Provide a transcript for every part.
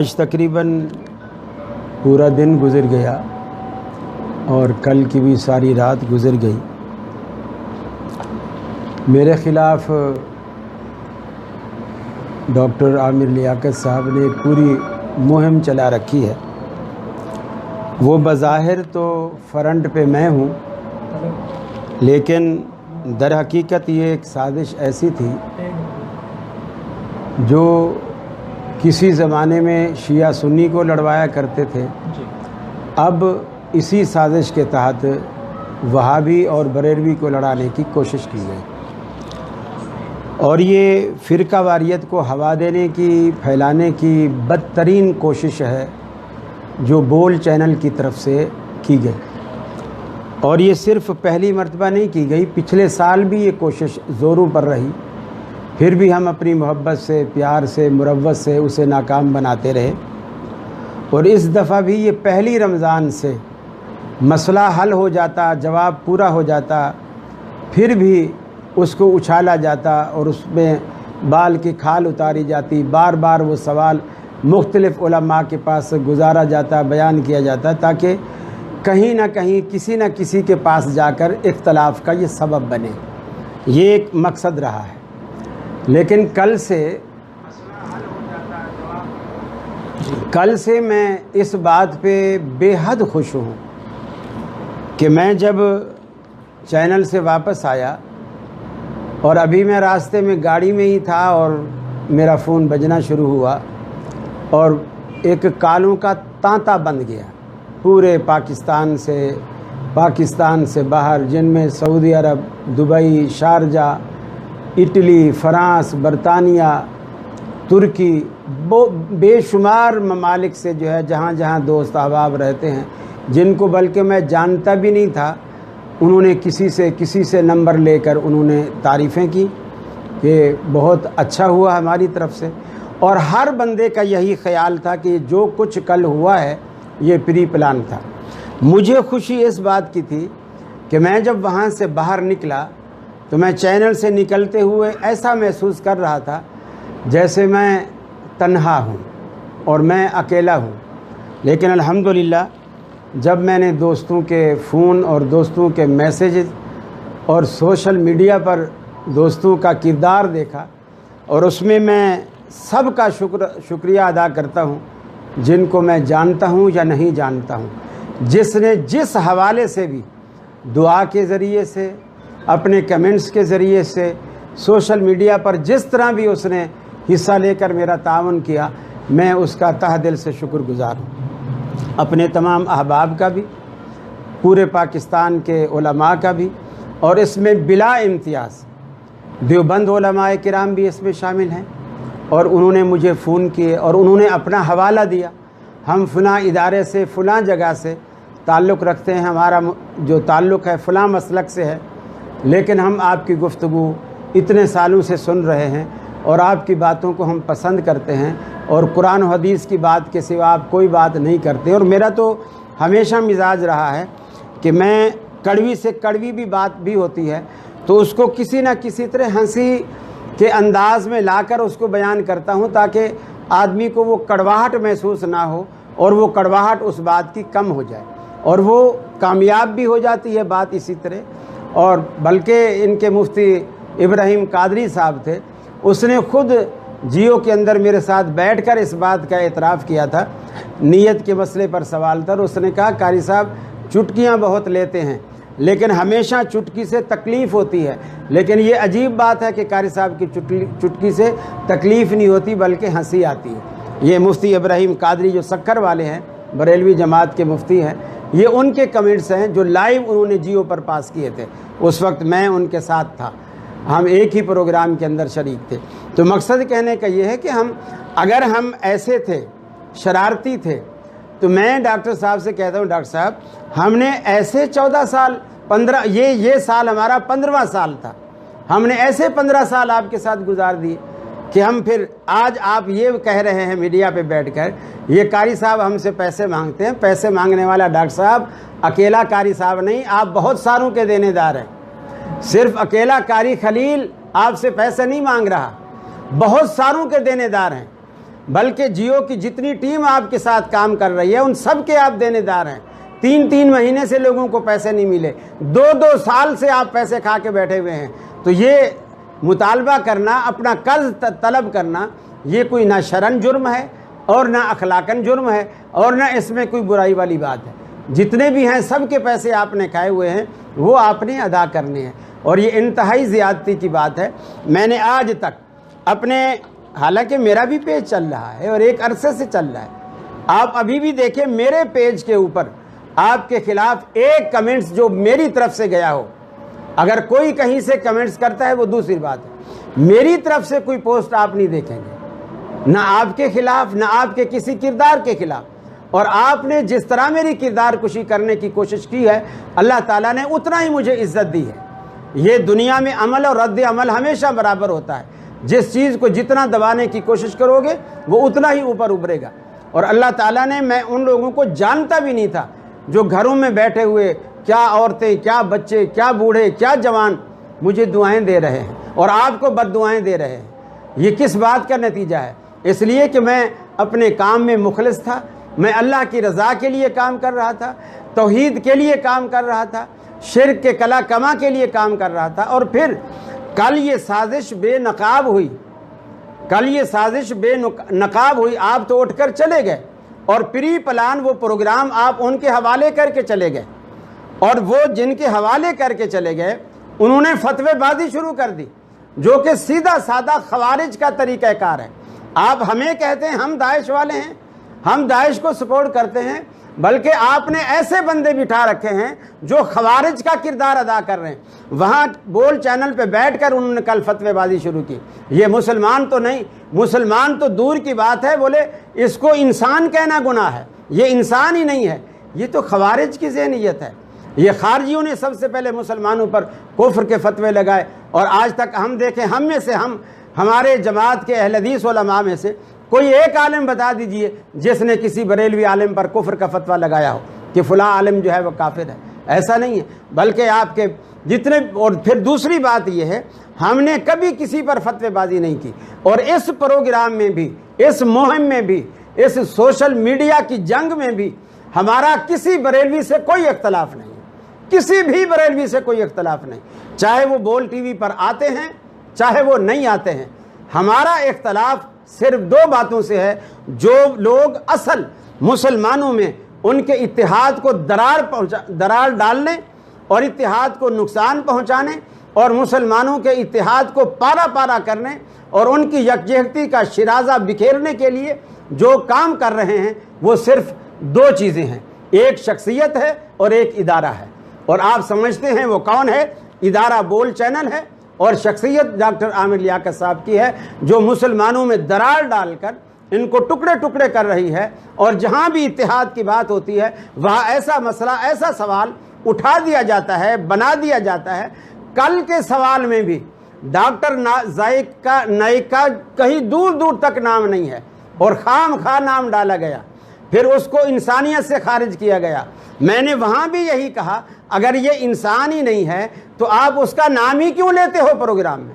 आज तकरीबन पूरा दिन गुज़र गया और कल की भी सारी रात गुज़र गई। मेरे ख़िलाफ़ डॉक्टर आमिर लियाकत साहब ने एक पूरी मुहिम चला रखी है। वो बज़ाहिर तो फ्रंट पे मैं हूँ, लेकिन दर हकीकत ये एक साजिश ऐसी थी जो किसी ज़माने में शिया सुन्नी को लड़वाया करते थे। अब इसी साजिश के तहत वहाबी और बरेलवी को लड़ाने की कोशिश की गई और ये फ़िरका वारियत को हवा देने की, फैलाने की बदतरीन कोशिश है जो बोल चैनल की तरफ से की गई। और ये सिर्फ़ पहली मर्तबा नहीं की गई, पिछले साल भी ये कोशिश ज़ोरों पर रही, फिर भी हम अपनी मोहब्बत से, प्यार से, मुरव्वत से उसे नाकाम बनाते रहे। और इस दफ़ा भी ये पहली रमज़ान से मसला हल हो जाता, जवाब पूरा हो जाता, फिर भी उसको उछाला जाता और उसमें बाल की खाल उतारी जाती। बार बार वो सवाल मुख्तलिफ़ उलमा के पास गुजारा जाता, बयान किया जाता, ताकि कहीं ना कहीं किसी न किसी के पास जाकर इख्तलाफ का ये सबब बने। ये एक मकसद रहा है। लेकिन कल से मैं इस बात पे बेहद खुश हूँ कि मैं जब चैनल से वापस आया और अभी मैं रास्ते में गाड़ी में ही था और मेरा फ़ोन बजना शुरू हुआ और एक कॉलों का तांता बंद गया पूरे पाकिस्तान से बाहर, जिनमें सऊदी अरब, दुबई, शारजा, इटली, फ़्रांस, बरतानिया, तुर्की, बेशुमार ममालिक से जो है जहाँ जहाँ दोस्त अहबाब रहते हैं, जिनको बल्कि मैं जानता भी नहीं था, उन्होंने किसी से नंबर लेकर उन्होंने तारीफ़ें की कि बहुत अच्छा हुआ हमारी तरफ से। और हर बंदे का यही ख़याल था कि जो कुछ कल हुआ है ये प्री प्लान था। मुझे खुशी इस बात की थी कि मैं जब वहाँ से बाहर निकला तो मैं चैनल से निकलते हुए ऐसा महसूस कर रहा था जैसे मैं तन्हा हूँ और मैं अकेला हूँ। लेकिन अल्हम्दुलिल्लाह जब मैंने दोस्तों के फ़ोन और दोस्तों के मैसेजेस और सोशल मीडिया पर दोस्तों का किरदार देखा, और उसमें मैं सब का शुक्रिया अदा करता हूँ जिनको मैं जानता हूँ या नहीं जानता हूँ, जिसने जिस हवाले से भी, दुआ के ज़रिए से, अपने कमेंट्स के ज़रिए से, सोशल मीडिया पर जिस तरह भी उसने हिस्सा लेकर मेरा तावन किया, मैं उसका तहे दिल से शुक्रगुज़ार हूँ। अपने तमाम अहबाब का भी, पूरे पाकिस्तान के उलमा का भी, और इसमें बिला इम्तियाज़ देवबंद उलमाए किराम भी इसमें शामिल हैं। और उन्होंने मुझे फ़ोन किए और उन्होंने अपना हवाला दिया, हम फ़लाँ इदारे से, फ़लाँ जगह से ताल्लुक़ रखते हैं, हमारा जो ताल्लुक़ है फ़लाँ मसलक से है, लेकिन हम आपकी गुफ्तगू इतने सालों से सुन रहे हैं और आपकी बातों को हम पसंद करते हैं और कुरान और हदीस की बात के सिवा आप कोई बात नहीं करते। और मेरा तो हमेशा मिजाज रहा है कि मैं कड़वी से कड़वी भी बात भी होती है तो उसको किसी न किसी तरह हंसी के अंदाज में लाकर उसको बयान करता हूँ, ताकि आदमी को वो कड़वाहट महसूस ना हो और वो कड़वाहट उस बात की कम हो जाए, और वो कामयाब भी हो जाती है बात इसी तरह। और बल्कि इनके मुफ्ती इब्राहिम कादरी साहब थे, उसने खुद जियो के अंदर मेरे साथ बैठकर इस बात का एतराफ़ किया था, नीयत के मसले पर सवाल था। उसने कहा कारी साहब चुटकियाँ बहुत लेते हैं लेकिन हमेशा चुटकी से तकलीफ़ होती है, लेकिन ये अजीब बात है कि कारी साहब की चुटकी से तकलीफ़ नहीं होती बल्कि हंसी आती है। ये मुफ्ती इब्राहिम कादरी जो सक्कर वाले हैं, बरेलवी जमात के मुफ्ती हैं, ये उनके कमेंट्स हैं जो लाइव उन्होंने जियो पर पास किए थे। उस वक्त मैं उनके साथ था, हम एक ही प्रोग्राम के अंदर शरीक थे। तो मकसद कहने का ये है कि अगर हम ऐसे थे, शरारती थे, तो मैं डॉक्टर साहब से कहता हूँ, डॉक्टर साहब हमने ऐसे 14 साल 15 ये साल हमारा 15वां साल था, हमने ऐसे 15 साल आपके साथ गुजार दिए कि हम फिर आज आप ये कह रहे हैं मीडिया पे बैठकर ये कारी साहब हमसे पैसे मांगते हैं। पैसे मांगने वाला डॉक्टर साहब अकेला कारी साहब नहीं, आप बहुत सारों के देनेदार हैं। सिर्फ अकेला कारी खलील आपसे पैसे नहीं मांग रहा, बहुत सारों के देनेदार हैं। बल्कि जियो की जितनी टीम आपके साथ काम कर रही है उन सब के आप देनेदार हैं। 3-3 महीने से लोगों को पैसे नहीं मिले, 2-2 साल से आप पैसे खा के बैठे हुए हैं। तो ये मुतालबा करना, अपना कर्ज तलब करना, ये कोई ना शरन जुर्म है और ना अखलाकन जुर्म है और ना इसमें कोई बुराई वाली बात है। जितने भी हैं सब के पैसे आपने खाए हुए हैं, वो आपने अदा करने हैं और ये इंतहाई ज़्यादती की बात है। मैंने आज तक अपने, हालांकि मेरा भी पेज चल रहा है और एक अरसे से चल रहा है, आप अभी भी देखें मेरे पेज के ऊपर आपके खिलाफ एक कमेंट्स जो मेरी तरफ से गया हो, अगर कोई कहीं से कमेंट्स करता है वो दूसरी बात है, मेरी तरफ से कोई पोस्ट आप नहीं देखेंगे, ना आपके खिलाफ ना आपके किसी किरदार के खिलाफ। और आपने जिस तरह मेरी किरदार कुशी करने की कोशिश की है, अल्लाह ताला ने उतना ही मुझे इज्जत दी है। ये दुनिया में अमल और रद्द अमल हमेशा बराबर होता है, जिस चीज़ को जितना दबाने की कोशिश करोगे वो उतना ही ऊपर उभरेगा। और अल्लाह ताला ने, मैं उन लोगों को जानता भी नहीं था जो घरों में बैठे हुए, क्या औरतें, क्या बच्चे, क्या बूढ़े, क्या जवान मुझे दुआएं दे रहे हैं और आपको बद्दुआएं दे रहे हैं। ये किस बात का नतीजा है? इसलिए कि मैं अपने काम में मुखलिस था, मैं अल्लाह की रज़ा के लिए काम कर रहा था, तौहीद के लिए काम कर रहा था, शिर्क के कला कमा के लिए काम कर रहा था। और फिर कल ये साजिश बेनकाब हुई, आप तो उठकर चले गए और प्री प्लान वो प्रोग्राम आप उनके हवाले करके चले गए, और वो जिनके हवाले करके चले गए उन्होंने फतवेबाजी शुरू कर दी, जो कि सीधा साधा खवारिज का तरीक़ाकार है। आप हमें कहते हैं हम दाइश वाले हैं, हम दाइश को सपोर्ट करते हैं, बल्कि आपने ऐसे बंदे बिठा रखे हैं जो खवारिज का किरदार अदा कर रहे हैं। वहाँ बोल चैनल पे बैठकर उन्होंने कल फतवेबाजी शुरू की। ये मुसलमान तो नहीं, मुसलमान तो दूर की बात है, बोले इसको इंसान कहना गुनाह है, ये इंसान ही नहीं है, ये तो खवारिज की ज़हनियत है। ये खारजियों ने सबसे पहले मुसलमानों पर कुफ्र के फतवे लगाए, और आज तक हम देखें, हम में से, हमारे जमात के अहले हदीस उलमा में से कोई एक आलिम बता दीजिए जिसने किसी बरेलवी आलिम पर कुफ्र का फतवा लगाया हो कि फ़लाँ आलिम जो है वो काफिर है। ऐसा नहीं है, बल्कि आपके जितने, और फिर दूसरी बात यह है, हमने कभी किसी पर फतवेबाजी नहीं की। और इस प्रोग्राम में भी, इस मुहिम में भी, इस सोशल मीडिया की जंग में भी हमारा किसी बरेलवी से कोई इख्तलाफ नहीं, किसी भी बरेलवी से कोई इख्तलाफ नहीं, चाहे वो बोल टीवी पर आते हैं चाहे वो नहीं आते हैं। हमारा इख्तलाफ सिर्फ 2 बातों से है, जो लोग असल मुसलमानों में उनके इत्तेहाद को दरार डालने और इत्तेहाद को नुकसान पहुंचाने और मुसलमानों के इत्तेहाद को पारा पारा करने और उनकी यकजहती का शिराजा बिखेरने के लिए जो काम कर रहे हैं, वो सिर्फ 2 चीज़ें हैं, एक शख्सियत है और एक इदारा है। और आप समझते हैं वो कौन है? इदारा बोल चैनल है और शख्सियत डॉक्टर आमिर लियाकत साहब की है, जो मुसलमानों में दरार डालकर इनको टुकड़े टुकड़े कर रही है। और जहाँ भी इत्तेहाद की बात होती है वहाँ ऐसा मसला, ऐसा सवाल उठा दिया जाता है, बना दिया जाता है। कल के सवाल में भी डॉक्टर नाइक का कहीं दूर दूर तक नाम नहीं है और खाम खा नाम डाला गया, फिर उसको इंसानियत से खारिज किया गया। मैंने वहाँ भी यही कहा, अगर ये इंसान ही नहीं है तो आप उसका नाम ही क्यों लेते हो प्रोग्राम में?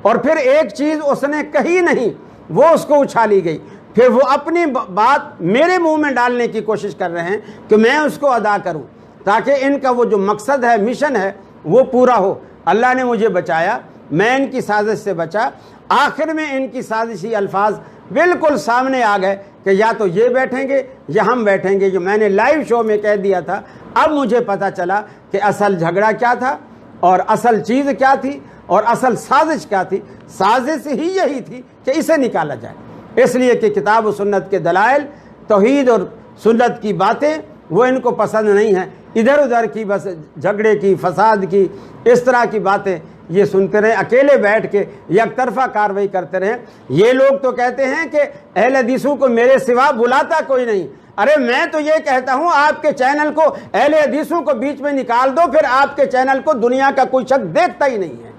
और फिर एक चीज़ उसने कही नहीं, वो उसको उछाली गई, फिर वो अपनी बात मेरे मुंह में डालने की कोशिश कर रहे हैं कि मैं उसको अदा करूं, ताकि इनका वो जो मकसद है, मिशन है, वो पूरा हो। अल्लाह ने मुझे बचाया, मैं इनकी साजिश से बचा। आखिर में इनकी साजिशी अल्फाज बिल्कुल सामने आ गए कि या तो ये बैठेंगे या हम बैठेंगे, जो मैंने लाइव शो में कह दिया था। अब मुझे पता चला कि असल झगड़ा क्या था और असल चीज़ क्या थी और असल साजिश क्या थी। साजिश ही यही थी कि इसे निकाला जाए, इसलिए कि किताब और सुन्नत के दलाइल, तौहीद और सुन्नत की बातें वो इनको पसंद नहीं है। इधर उधर की बस झगड़े की, फसाद की, इस तरह की बातें ये सुनते रहे, अकेले बैठ के एक तरफा कार्रवाई करते रहे। ये लोग तो कहते हैं कि अहले हदीसों को मेरे सिवा बुलाता कोई नहीं। अरे मैं तो ये कहता हूँ, आपके चैनल को, अहले हदीसों को बीच में निकाल दो, फिर आपके चैनल को दुनिया का कोई शख्स देखता ही नहीं है।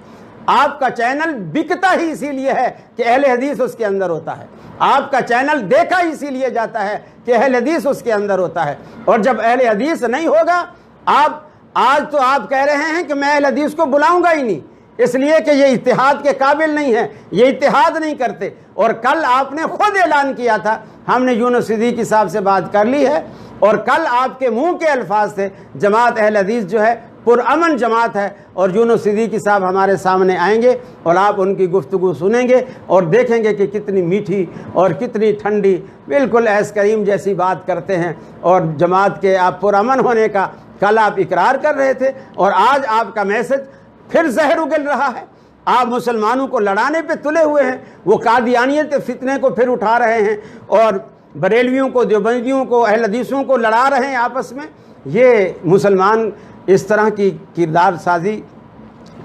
आपका चैनल बिकता ही इसीलिए है कि अहले हदीस उसके अंदर होता है। आपका चैनल देखा इसीलिए जाता है कि अहले हदीस उसके अंदर होता है। और जब अहले हदीस नहीं होगा, आप आज तो आप कह रहे हैं कि मैं अहले हदीस को बुलाऊंगा ही नहीं, اس لیے کہ یہ اتحاد کے قابل نہیں ہے، یہ اتحاد نہیں کرتے۔ اور کل آپ نے خود اعلان کیا تھا، ہم نے یونس صدیقی صاحب سے بات کر لی ہے، اور کل آپ کے منہ کے الفاظ تھے جماعت اہل حدیث جو ہے پرامن جماعت ہے، اور یونس صدیقی صاحب ہمارے سامنے آئیں گے اور آپ ان کی گفتگو سنیں گے اور دیکھیں گے کہ کتنی میٹھی اور کتنی ٹھنڈی، بالکل ایس کریم جیسی بات کرتے ہیں، اور جماعت کے آپ پرامن ہونے کا کل آپ اقرار کر رہے تھے، اور آج آپ کا میسج پھر زہر اگل رہا ہے۔ آپ مسلمانوں کو لڑانے پہ تلے ہوئے ہیں، وہ قادیانیت فتنے کو پھر اٹھا رہے ہیں، اور بریلویوں کو، دیوبندیوں کو، اہل حدیثوں کو لڑا رہے ہیں آپس میں۔ یہ مسلمان اس طرح کی کردار سازی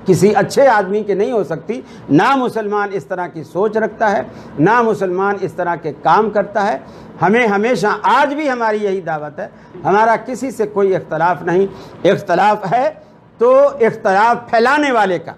کسی اچھے آدمی کے نہیں ہو سکتی۔ نہ مسلمان اس طرح کی سوچ رکھتا ہے، نہ مسلمان اس طرح کے کام کرتا ہے۔ ہمیں ہمیشہ، آج بھی ہماری یہی دعوت ہے، ہمارا کسی سے کوئی اختلاف نہیں، اختلاف ہے تو اختلاف پھیلانے والے کا۔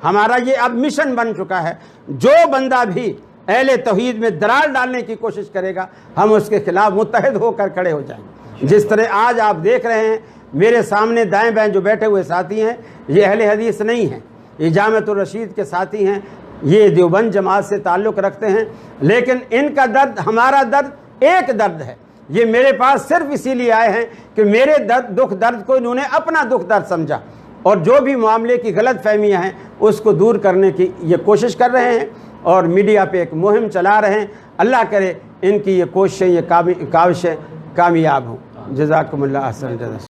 ہمارا یہ اب مشن بن چکا ہے، جو بندہ بھی اہل توحید میں درار ڈالنے کی کوشش کرے گا، ہم اس کے خلاف متحد ہو کر کھڑے ہو جائیں گے۔ جس طرح آج آپ دیکھ رہے ہیں میرے سامنے دائیں بائیں جو بیٹھے ہوئے ساتھی ہیں، یہ اہل حدیث نہیں ہیں، یہ جامعۃ الرشید کے ساتھی ہیں، یہ دیوبند جماعت سے تعلق رکھتے ہیں، لیکن ان کا درد ہمارا درد ایک درد ہے۔ یہ میرے پاس صرف اسی لیے آئے ہیں کہ میرے دکھ درد کو انہوں نے اپنا دکھ درد سمجھا، اور جو بھی معاملے کی غلط فہمیاں ہیں اس کو دور کرنے کی یہ کوشش کر رہے ہیں، اور میڈیا پہ ایک مہم چلا رہے ہیں۔ اللہ کرے ان کی یہ کوششیں، یہ کاوشیں کامیاب ہوں۔ جزاکم اللہ احسن جزا۔